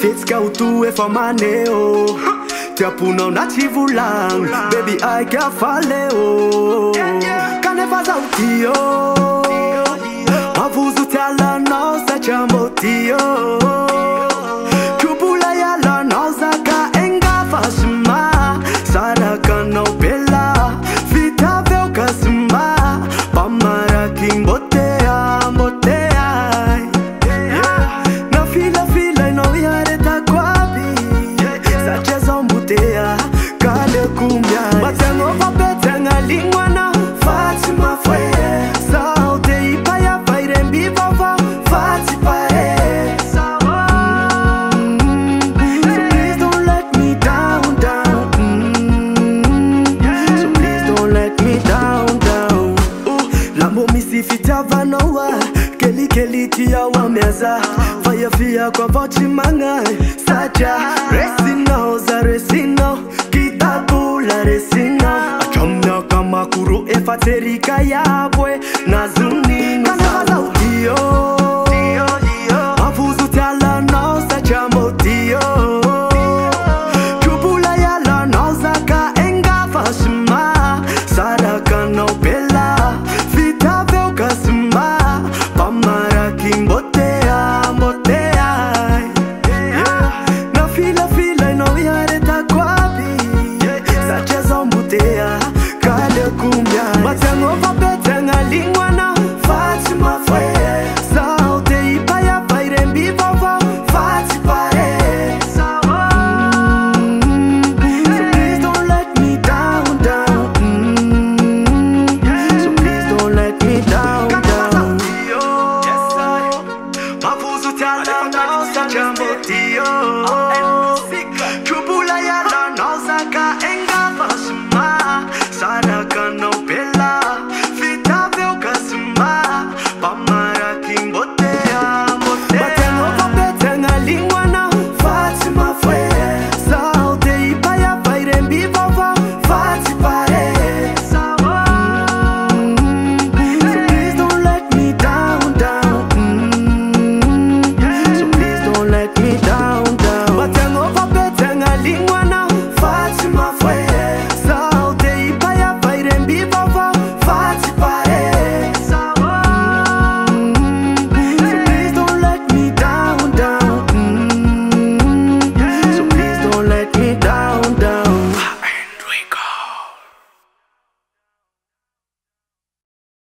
Fetsika ho to efa maneo Tiaponao na tsy volagno Baby aika afaleo Kanefa zaho tio Mavozo ty alanao satria mbô tio Kobola ialanao zaka enga fasima Sarakanao bela Vitaveo kasima Pamaraky mbotea mbotea Na fila inao iareta kwaby Satria zao mbotea kale kumbia Matengo vapetenga lingwana Fatima fwe Sao te ipaya vairembi vava Fatima So please don't let me down, down So please don't let me down, down Lambo misifita vanoa Keli tia wameza Faya fia kwa vochi manga Sacha resino za resino Kitabula resino Achamna kama kuru efaterika yabwe Naza